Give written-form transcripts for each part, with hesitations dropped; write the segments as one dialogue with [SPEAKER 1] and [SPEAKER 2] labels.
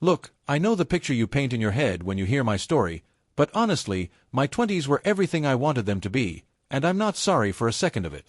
[SPEAKER 1] Look, I know the picture you paint in your head when you hear my story, but honestly, my 20s were everything I wanted them to be, and I'm not sorry for a second of it.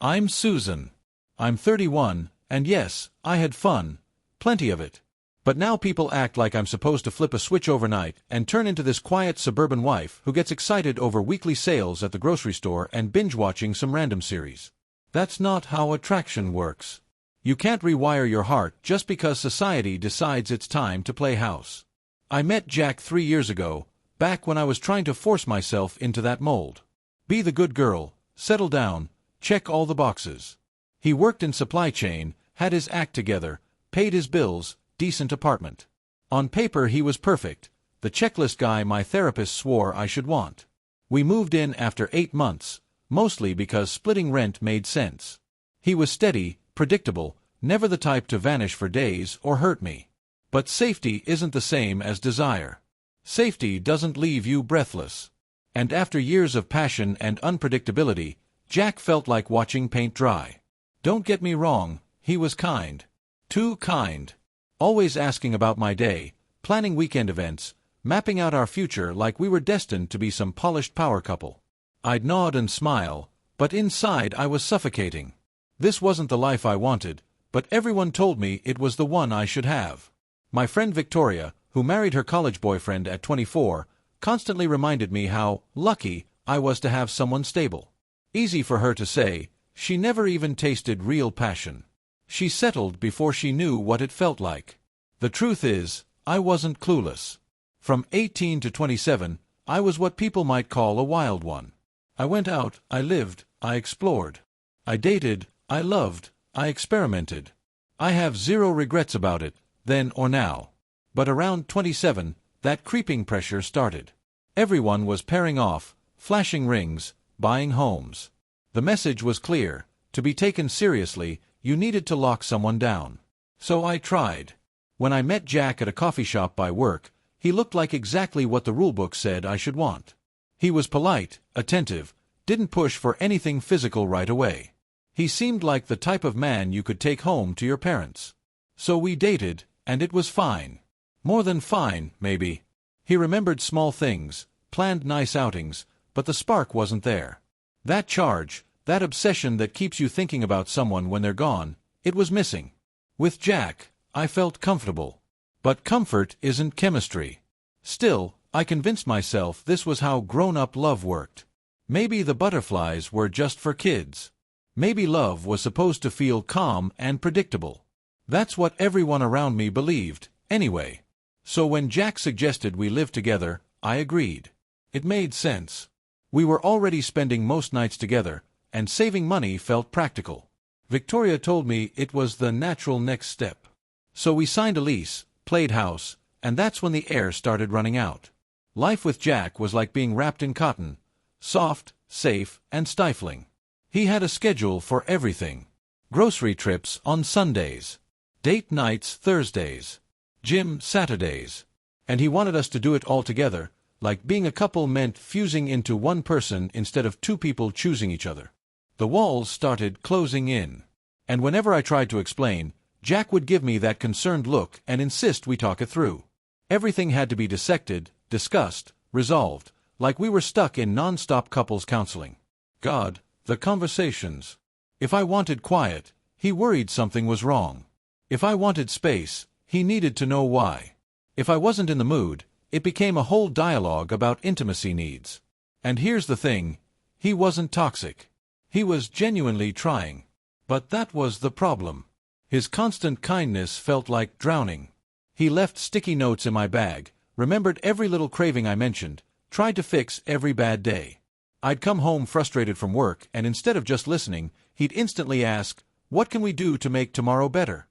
[SPEAKER 1] I'm Susan. I'm 31, and yes, I had fun. Plenty of it. But now people act like I'm supposed to flip a switch overnight and turn into this quiet suburban wife who gets excited over weekly sales at the grocery store and binge-watching some random series. That's not how attraction works. You can't rewire your heart just because society decides it's time to play house. I met Jack 3 years ago, back when I was trying to force myself into that mold. Be the good girl, settle down, check all the boxes. He worked in supply chain, had his act together, paid his bills, decent apartment. On paper he was perfect, the checklist guy my therapist swore I should want. We moved in after 8 months, mostly because splitting rent made sense. He was steady, predictable, never the type to vanish for days or hurt me. But safety isn't the same as desire. Safety doesn't leave you breathless. And after years of passion and unpredictability, Jack felt like watching paint dry. Don't get me wrong, he was kind. Too kind. Always asking about my day, planning weekend events, mapping out our future like we were destined to be some polished power couple. I'd nod and smile, but inside I was suffocating. This wasn't the life I wanted, but everyone told me it was the one I should have. My friend Victoria, who married her college boyfriend at 24, constantly reminded me how lucky I was to have someone stable. Easy for her to say, she never even tasted real passion. She settled before she knew what it felt like. The truth is, I wasn't clueless. From 18 to 27, I was what people might call a wild one. I went out, I lived, I explored. I dated, I loved, I experimented. I have zero regrets about it, then or now. But around 27, that creeping pressure started. Everyone was pairing off, flashing rings, buying homes. The message was clear: to be taken seriously, you needed to lock someone down. So I tried. When I met Jack at a coffee shop by work, he looked like exactly what the rulebook said I should want. He was polite, attentive, didn't push for anything physical right away. He seemed like the type of man you could take home to your parents. So we dated, and it was fine. More than fine, maybe. He remembered small things, planned nice outings, but the spark wasn't there. That charge, that obsession that keeps you thinking about someone when they're gone, it was missing. With Jack, I felt comfortable. But comfort isn't chemistry. Still, I convinced myself this was how grown-up love worked. Maybe the butterflies were just for kids. Maybe love was supposed to feel calm and predictable. That's what everyone around me believed, anyway. So when Jack suggested we live together, I agreed. It made sense. We were already spending most nights together, and saving money felt practical. Victoria told me it was the natural next step. So we signed a lease, played house, and that's when the air started running out. Life with Jack was like being wrapped in cotton, soft, safe, and stifling. He had a schedule for everything. Grocery trips on Sundays. Date nights Thursdays. Gym Saturdays. And he wanted us to do it all together, like being a couple meant fusing into one person instead of two people choosing each other. The walls started closing in. And whenever I tried to explain, Jack would give me that concerned look and insist we talk it through. Everything had to be dissected, discussed, resolved, like we were stuck in non-stop couples counseling. God, the conversations. If I wanted quiet, he worried something was wrong. If I wanted space, he needed to know why. If I wasn't in the mood, it became a whole dialogue about intimacy needs. And here's the thing, he wasn't toxic. He was genuinely trying. But that was the problem. His constant kindness felt like drowning. He left sticky notes in my bag, remembered every little craving I mentioned, tried to fix every bad day. I'd come home frustrated from work, and instead of just listening, he'd instantly ask, "What can we do to make tomorrow better?"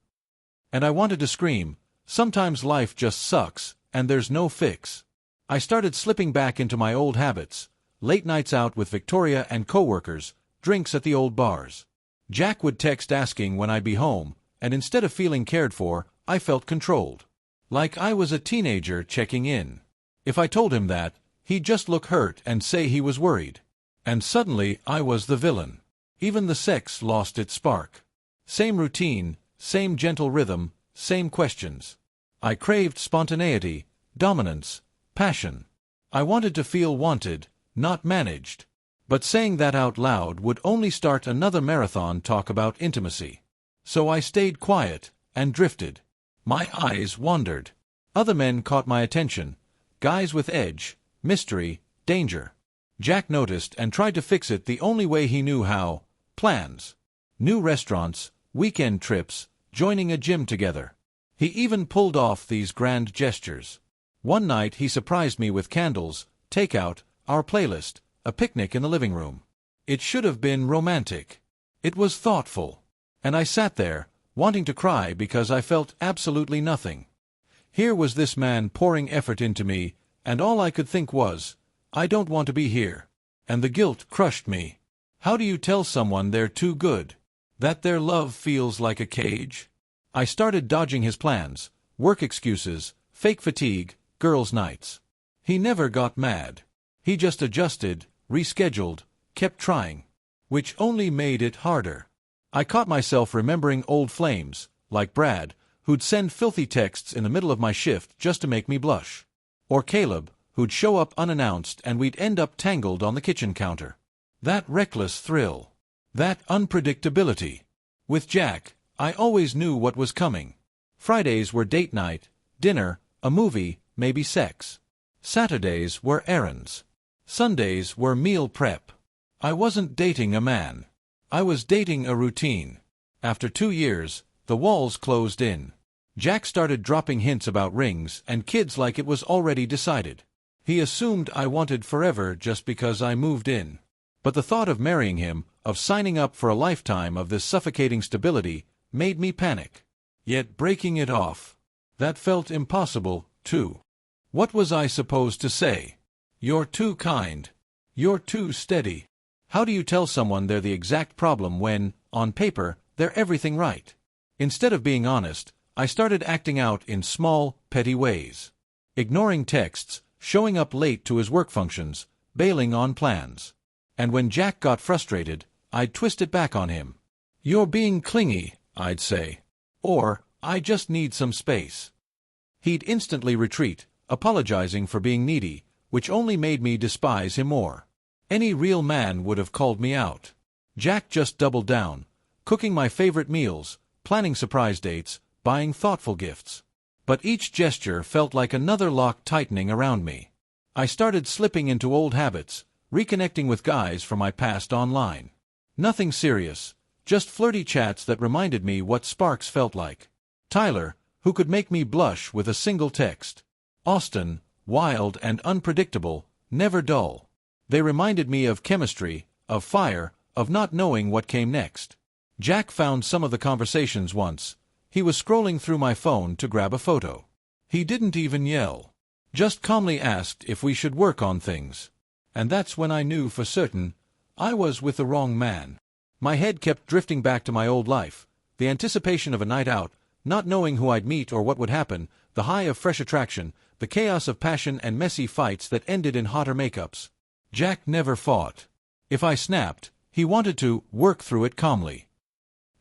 [SPEAKER 1] And I wanted to scream, sometimes life just sucks, and there's no fix. I started slipping back into my old habits, late nights out with Victoria and coworkers, drinks at the old bars. Jack would text asking when I'd be home, and instead of feeling cared for, I felt controlled. Like I was a teenager checking in. If I told him that, he'd just look hurt and say he was worried. And suddenly I was the villain. Even the sex lost its spark. Same routine, same gentle rhythm, same questions. I craved spontaneity, dominance, passion. I wanted to feel wanted, not managed. But saying that out loud would only start another marathon talk about intimacy. So I stayed quiet and drifted. My eyes wandered. Other men caught my attention. Guys with edge, mystery, danger. Jack noticed and tried to fix it the only way he knew how. Plans. New restaurants, weekend trips, joining a gym together. He even pulled off these grand gestures. One night he surprised me with candles, takeout, our playlist, a picnic in the living room. It should have been romantic. It was thoughtful. And I sat there, wanting to cry because I felt absolutely nothing. Here was this man pouring effort into me, and all I could think was, I don't want to be here. And the guilt crushed me. How do you tell someone they're too good? That their love feels like a cage? I started dodging his plans, work excuses, fake fatigue, girls' nights. He never got mad. He just adjusted, rescheduled, kept trying. Which only made it harder. I caught myself remembering old flames, like Brad, who'd send filthy texts in the middle of my shift just to make me blush. Or Caleb, who'd show up unannounced and we'd end up tangled on the kitchen counter. That reckless thrill. That unpredictability. With Jack, I always knew what was coming. Fridays were date night, dinner, a movie, maybe sex. Saturdays were errands. Sundays were meal prep. I wasn't dating a man. I was dating a routine. After 2 years, the walls closed in. Jack started dropping hints about rings and kids like it was already decided. He assumed I wanted forever just because I moved in. But the thought of marrying him, of signing up for a lifetime of this suffocating stability, made me panic. Yet breaking it off, that felt impossible, too. What was I supposed to say? You're too kind. You're too steady. How do you tell someone they're the exact problem when, on paper, they're everything right? Instead of being honest, I started acting out in small, petty ways. Ignoring texts, showing up late to his work functions, bailing on plans. And when Jack got frustrated, I'd twist it back on him. You're being clingy, I'd say. Or, I just need some space. He'd instantly retreat, apologizing for being needy, which only made me despise him more. Any real man would have called me out. Jack just doubled down, cooking my favorite meals, planning surprise dates, buying thoughtful gifts. But each gesture felt like another lock tightening around me. I started slipping into old habits, reconnecting with guys from my past online. Nothing serious, just flirty chats that reminded me what sparks felt like. Tyler, who could make me blush with a single text. Austin, wild and unpredictable, never dull. They reminded me of chemistry, of fire, of not knowing what came next. Jack found some of the conversations once. He was scrolling through my phone to grab a photo. He didn't even yell. Just calmly asked if we should work on things. And that's when I knew for certain I was with the wrong man. My head kept drifting back to my old life, the anticipation of a night out, not knowing who I'd meet or what would happen, the high of fresh attraction, the chaos of passion and messy fights that ended in hotter makeups. Jack never fought. If I snapped, he wanted to work through it calmly.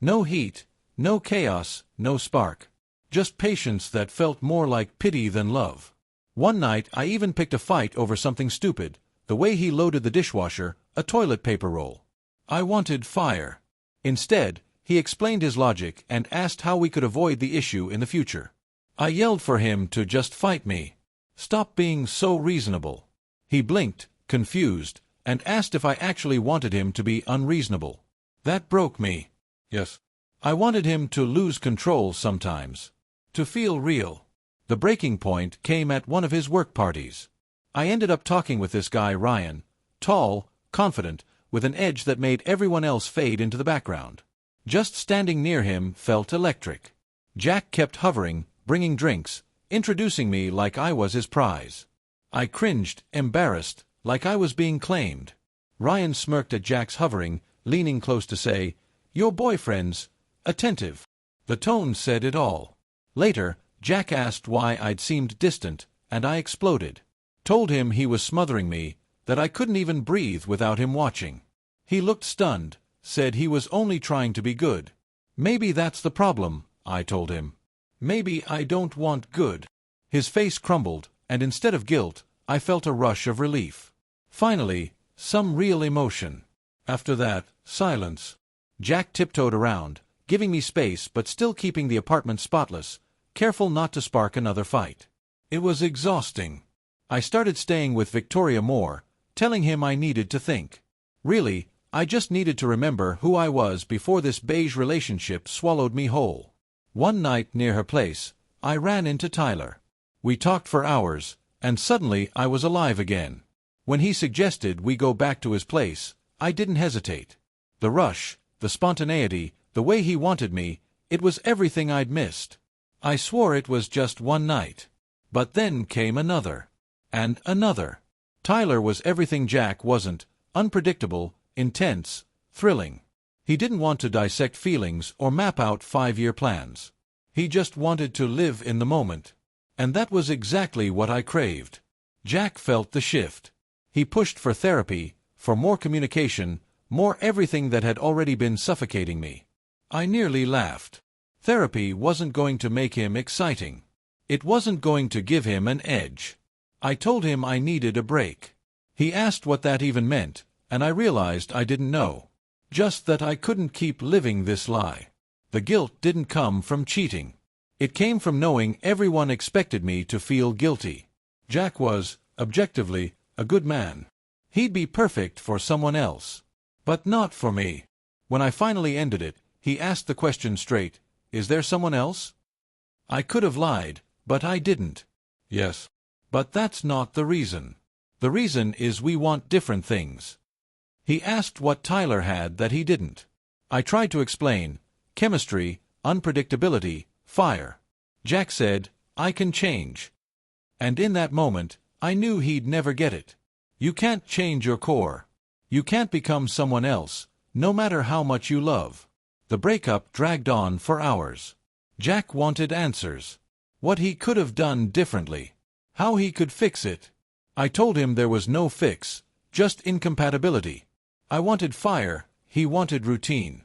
[SPEAKER 1] No heat, no chaos, no spark. Just patience that felt more like pity than love. One night I even picked a fight over something stupid, the way he loaded the dishwasher, a toilet paper roll. I wanted fire. Instead, he explained his logic and asked how we could avoid the issue in the future. I yelled for him to just fight me. Stop being so reasonable. He blinked, confused, and asked if I actually wanted him to be unreasonable. That broke me. Yes. I wanted him to lose control sometimes. To feel real. The breaking point came at one of his work parties. I ended up talking with this guy Ryan, tall, confident, with an edge that made everyone else fade into the background. Just standing near him felt electric. Jack kept hovering, bringing drinks, introducing me like I was his prize. I cringed, embarrassed, like I was being claimed. Ryan smirked at Jack's hovering, leaning close to say, "Your boyfriend's attentive." The tone said it all. Later, Jack asked why I'd seemed distant, and I exploded. Told him he was smothering me, that I couldn't even breathe without him watching. He looked stunned, said he was only trying to be good. Maybe that's the problem, I told him. Maybe I don't want good. His face crumbled, and instead of guilt, I felt a rush of relief. Finally, some real emotion. After that, silence. Jack tiptoed around, giving me space but still keeping the apartment spotless, careful not to spark another fight. It was exhausting. I started staying with Victoria more, telling him I needed to think. Really, I just needed to remember who I was before this beige relationship swallowed me whole. One night near her place, I ran into Tyler. We talked for hours, and suddenly I was alive again. When he suggested we go back to his place, I didn't hesitate. The rush, the spontaneity, the way he wanted me, it was everything I'd missed. I swore it was just one night. But then came another. And another. Tyler was everything Jack wasn't: unpredictable, intense, thrilling. He didn't want to dissect feelings or map out 5-year plans. He just wanted to live in the moment. And that was exactly what I craved. Jack felt the shift. He pushed for therapy, for more communication, more everything that had already been suffocating me. I nearly laughed. Therapy wasn't going to make him exciting. It wasn't going to give him an edge. I told him I needed a break. He asked what that even meant, and I realized I didn't know. Just that I couldn't keep living this lie. The guilt didn't come from cheating. It came from knowing everyone expected me to feel guilty. Jack was, objectively, a good man. He'd be perfect for someone else. But not for me. When I finally ended it, he asked the question straight: "Is there someone else?" I could have lied, but I didn't. Yes. But that's not the reason. The reason is we want different things. He asked what Tyler had that he didn't. I tried to explain: chemistry, unpredictability, fire. Jack said, "I can change." And in that moment, I knew he'd never get it. You can't change your core. You can't become someone else, no matter how much you love. The breakup dragged on for hours. Jack wanted answers. What he could have done differently. How he could fix it. I told him there was no fix, just incompatibility. I wanted fire, he wanted routine.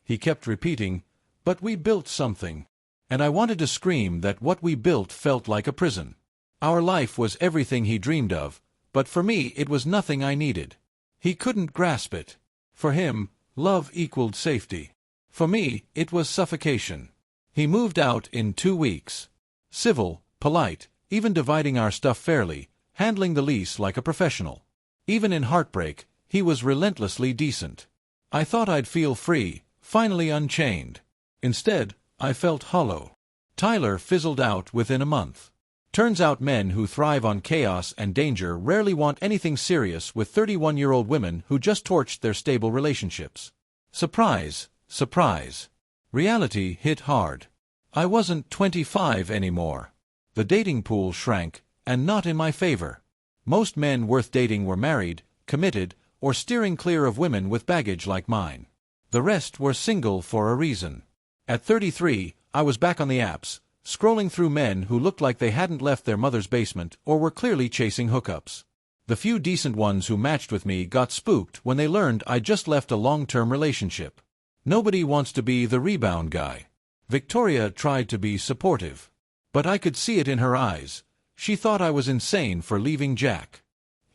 [SPEAKER 1] He kept repeating, "But we built something." And I wanted to scream that what we built felt like a prison. Our life was everything he dreamed of, but for me it was nothing I needed. He couldn't grasp it. For him, love equaled safety. For me, it was suffocation. He moved out in 2 weeks. Civil, polite, even dividing our stuff fairly, handling the lease like a professional. Even in heartbreak, he was relentlessly decent. I thought I'd feel free, finally unchained. Instead, I felt hollow. Tyler fizzled out within a month. Turns out men who thrive on chaos and danger rarely want anything serious with 31-year-old women who just torched their stable relationships. Surprise, surprise. Reality hit hard. I wasn't 25 anymore. The dating pool shrank, and not in my favor. Most men worth dating were married, committed, or steering clear of women with baggage like mine. The rest were single for a reason. At 33, I was back on the apps, scrolling through men who looked like they hadn't left their mother's basement or were clearly chasing hookups. The few decent ones who matched with me got spooked when they learned I'd just left a long-term relationship. Nobody wants to be the rebound guy. Victoria tried to be supportive. But I could see it in her eyes. She thought I was insane for leaving Jack.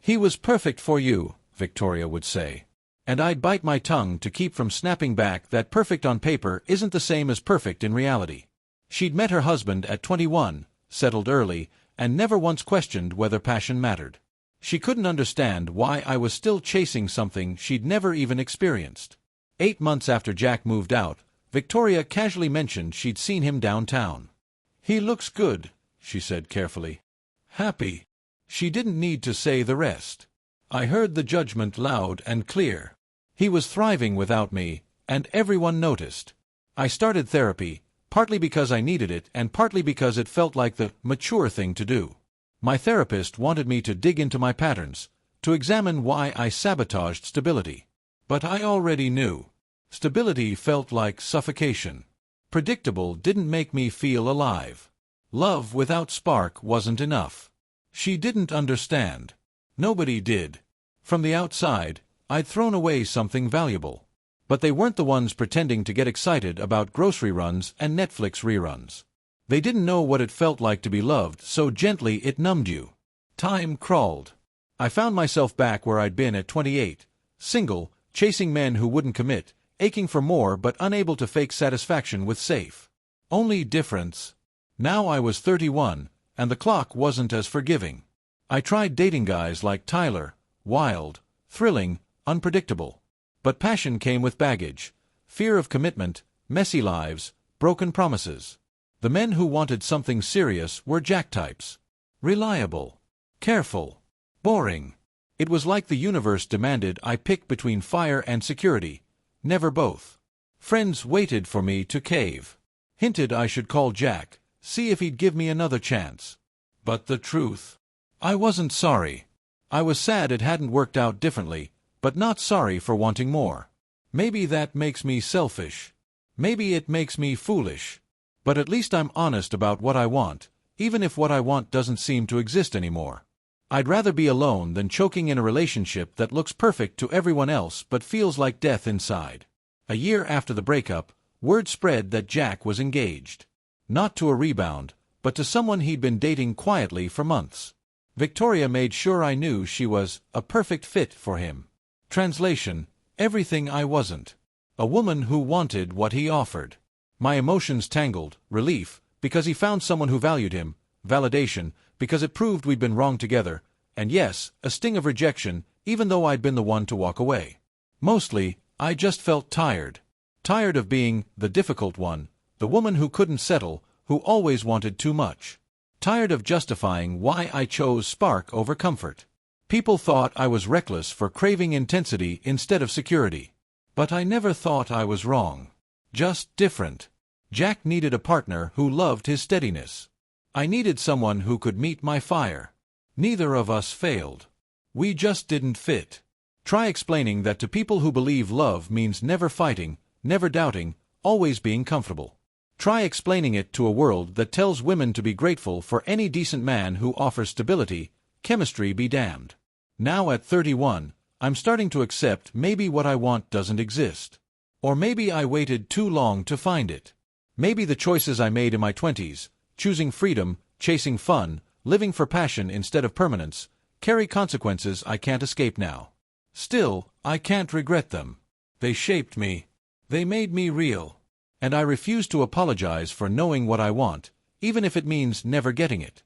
[SPEAKER 1] "He was perfect for you," Victoria would say. And I'd bite my tongue to keep from snapping back that perfect on paper isn't the same as perfect in reality. She'd met her husband at 21, settled early, and never once questioned whether passion mattered. She couldn't understand why I was still chasing something she'd never even experienced. 8 months after Jack moved out, Victoria casually mentioned she'd seen him downtown. "He looks good," she said carefully. "Happy." She didn't need to say the rest. I heard the judgment loud and clear. He was thriving without me, and everyone noticed. I started therapy, partly because I needed it and partly because it felt like the mature thing to do. My therapist wanted me to dig into my patterns, to examine why I sabotaged stability. But I already knew. Stability felt like suffocation. Predictable didn't make me feel alive. Love without spark wasn't enough. She didn't understand. Nobody did. From the outside, I'd thrown away something valuable. But they weren't the ones pretending to get excited about grocery runs and Netflix reruns. They didn't know what it felt like to be loved, so gently it numbed you. Time crawled. I found myself back where I'd been at 28, single, chasing men who wouldn't commit, aching for more but unable to fake satisfaction with safe. Only difference. Now I was 31, and the clock wasn't as forgiving. I tried dating guys like Tyler, wild, thrilling, unpredictable. But passion came with baggage, fear of commitment, messy lives, broken promises. The men who wanted something serious were Jack types. Reliable. Careful. Boring. It was like the universe demanded I pick between fire and security, never both. Friends waited for me to cave. Hinted I should call Jack, see if he'd give me another chance. But the truth? I wasn't sorry. I was sad it hadn't worked out differently, but not sorry for wanting more. Maybe that makes me selfish. Maybe it makes me foolish. But at least I'm honest about what I want, even if what I want doesn't seem to exist anymore. I'd rather be alone than choking in a relationship that looks perfect to everyone else but feels like death inside. A year after the breakup, word spread that Jack was engaged. Not to a rebound, but to someone he'd been dating quietly for months. Victoria made sure I knew she was a perfect fit for him. Translation: everything I wasn't. A woman who wanted what he offered. My emotions tangled, relief, because he found someone who valued him, validation, because it proved we'd been wrong together, and yes, a sting of rejection, even though I'd been the one to walk away. Mostly, I just felt tired. Tired of being the difficult one, the woman who couldn't settle, who always wanted too much. Tired of justifying why I chose spark over comfort. People thought I was reckless for craving intensity instead of security. But I never thought I was wrong. Just different. Jack needed a partner who loved his steadiness. I needed someone who could meet my fire. Neither of us failed. We just didn't fit. Try explaining that to people who believe love means never fighting, never doubting, always being comfortable. Try explaining it to a world that tells women to be grateful for any decent man who offers stability, chemistry be damned. Now at 31, I'm starting to accept maybe what I want doesn't exist. Or maybe I waited too long to find it. Maybe the choices I made in my 20s, choosing freedom, chasing fun, living for passion instead of permanence, carry consequences I can't escape now. Still, I can't regret them. They shaped me. They made me real. And I refuse to apologize for knowing what I want, even if it means never getting it.